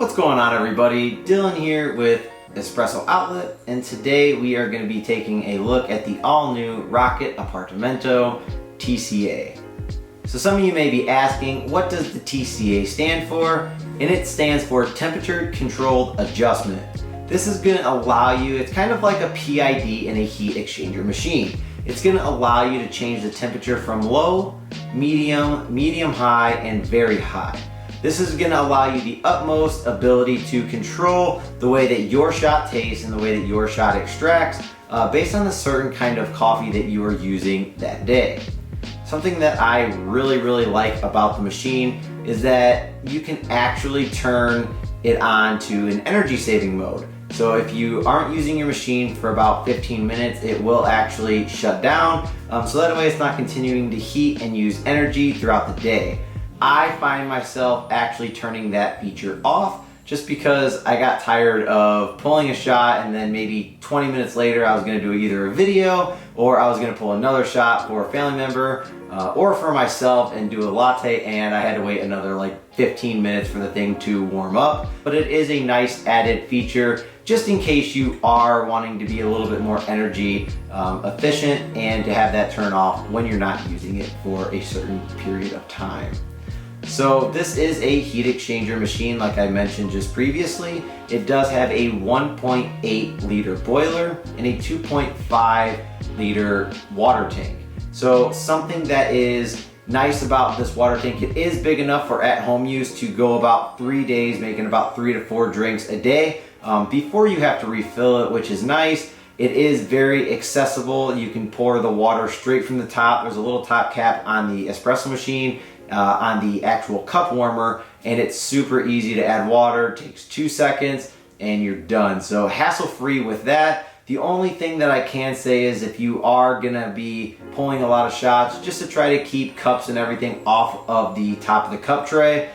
What's going on, everybody? Dylan here with Espresso Outlet, and today we are going to be taking a look at the all-new Rocket Appartamento TCA. So some of you may be asking, what does the TCA stand for? And it stands for Temperature Controlled Adjustment. This is going to allow you, it's kind of like a PID in a heat exchanger machine. It's going to allow you to change the temperature from low, medium high, and very high. This is going to allow you the utmost ability to control the way that your shot tastes and the way that your shot extracts based on the certain kind of coffee that you are using that day. Something that I really like about the machine is that you can actually turn it on to an energy saving mode. So if you aren't using your machine for about 15 minutes, it will actually shut down. So that way it's not continuing to heat and use energy throughout the day. I find myself actually turning that feature off just because I got tired of pulling a shot and then maybe 20 minutes later I was going to do either a video or I was going to pull another shot for a family member or for myself and do a latte, and I had to wait another like 15 minutes for the thing to warm up. But it is a nice added feature just in case you are wanting to be a little bit more energy efficient and to have that turn off when you're not using it for a certain period of time. So this is a heat exchanger machine, like I mentioned just previously. It does have a 1.8 liter boiler and a 2.5 liter water tank. So something that is nice about this water tank, it is big enough for at-home use to go about 3 days, making about 3 to 4 drinks a day before you have to refill it, which is nice. It is very accessible. You can pour the water straight from the top. There's a little top cap on the espresso machine, on the actual cup warmer, and it's super easy to add water. It takes 2 seconds and you're done. So hassle-free with that. The only thing that I can say is if you are gonna be pulling a lot of shots, just to try to keep cups and everything off of the top of the cup tray,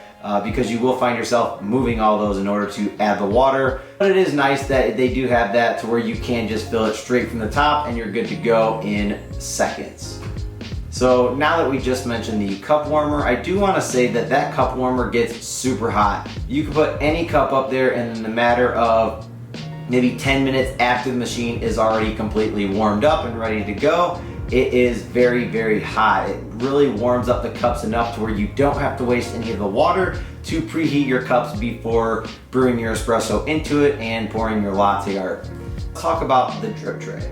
because you will find yourself moving all those in order to add the water. But it is nice that they do have that to where you can just fill it straight from the top and you're good to go in seconds. So now that we just mentioned the cup warmer, I do want to say that that cup warmer gets super hot. You can put any cup up there and in a matter of maybe 10 minutes after the machine is already completely warmed up and ready to go, it is very hot. It really warms up the cups enough to where you don't have to waste any of the water to preheat your cups before brewing your espresso into it and pouring your latte art. Let's talk about the drip tray.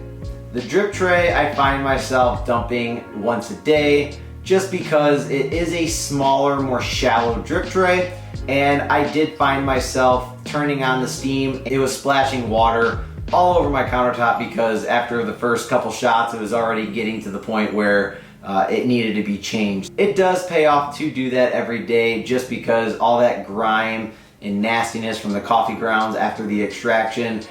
The drip tray I find myself dumping once a day just because it is a smaller, more shallow drip tray, and I did find myself turning on the steam. It was splashing water all over my countertop because after the first couple shots it was already getting to the point where it needed to be changed. It does pay off to do that every day just because all that grime and nastiness from the coffee grounds after the extraction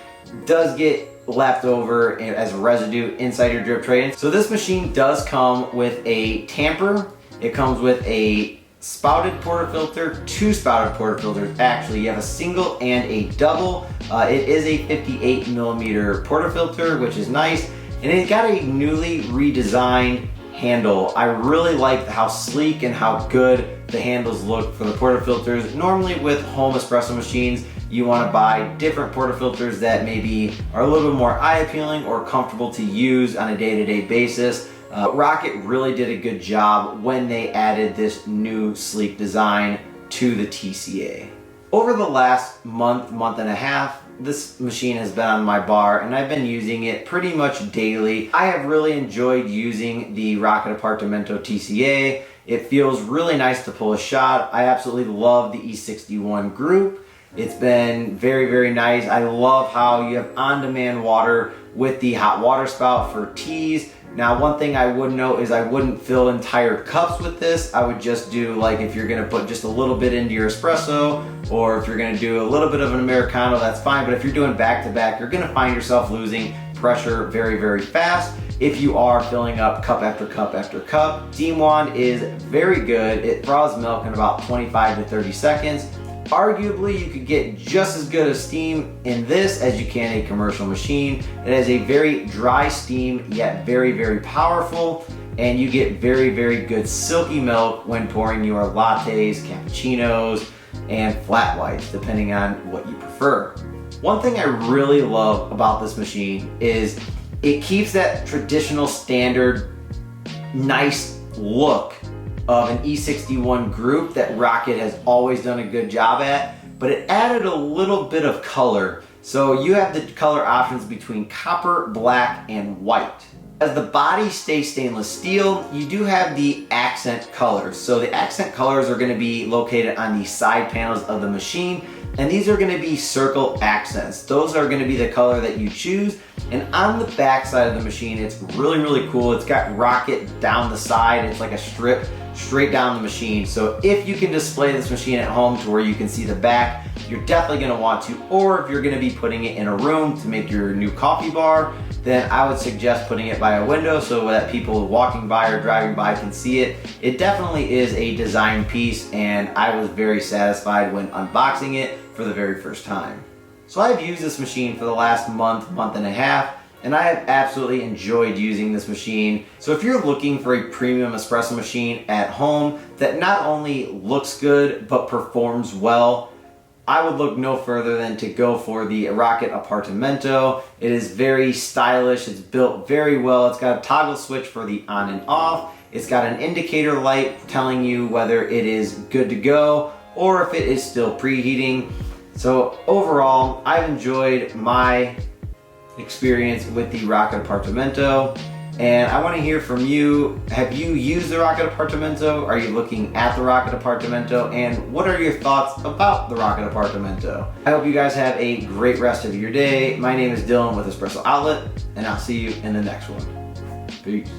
does get left over as residue inside your drip tray. So this machine does come with a tamper. It comes with a spouted portafilter, 2 spouted portafilters actually. You have a single and a double. It is a 58 millimeter portafilter, which is nice, and it got a newly redesigned handle. I really like how sleek and how good the handles look for the portafilters. Normally with home espresso machines, you want to buy different portafilters that maybe are a little bit more eye appealing or comfortable to use on a day-to-day basis. Rocket really did a good job when they added this new sleek design to the TCA. Over the last month and a half, this machine has been on my bar and I've been using it pretty much daily. I have really enjoyed using the Rocket Appartamento TCA. It feels really nice to pull a shot. I absolutely love the E61 group. It's been very nice. I love how you have on-demand water with the hot water spout for teas. Now, one thing I would note is I wouldn't fill entire cups with this. I would just do, like, if you're gonna put just a little bit into your espresso, or if you're gonna do a little bit of an Americano, that's fine. But if you're doing back-to-back, you're gonna find yourself losing pressure very fast if you are filling up cup after cup after cup. Steam wand is very good. It froths milk in about 25 to 30 seconds. Arguably, you could get just as good a steam in this as you can a commercial machine. It has a very dry steam, yet very powerful, and you get very good silky milk when pouring your lattes, cappuccinos, and flat whites, depending on what you prefer. One thing I really love about this machine is it keeps that traditional standard nice look of an E61 group that Rocket has always done a good job at, but it added a little bit of color. So you have the color options between copper, black, and white. As the body stays stainless steel, you do have the accent colors. So the accent colors are going to be located on the side panels of the machine, and these are going to be circle accents. Those are going to be the color that you choose. And on the back side of the machine, it's really cool. It's got Rocket down the side. It's like a strip straight down the machine. So if you can display this machine at home to where you can see the back, you're definitely going to want to. Or if you're going to be putting it in a room to make your new coffee bar, then I would suggest putting it by a window so that people walking by or driving by can see it. It definitely is a design piece, and I was very satisfied when unboxing it for the very first time. So I've used this machine for the last month and a half, and I have absolutely enjoyed using this machine. So if you're looking for a premium espresso machine at home that not only looks good but performs well, I would look no further than to go for the Rocket Appartamento. It is very stylish, it's built very well. It's got a toggle switch for the on and off. It's got an indicator light telling you whether it is good to go or if it is still preheating. So overall, I've enjoyed my experience with the Rocket Appartamento, and I want to hear from you. Have you used the Rocket Appartamento? Are you looking at the Rocket Appartamento? And what are your thoughts about the Rocket Appartamento? I hope you guys have a great rest of your day. My name is Dylan with Espresso Outlet, and I'll see you in the next one. Peace.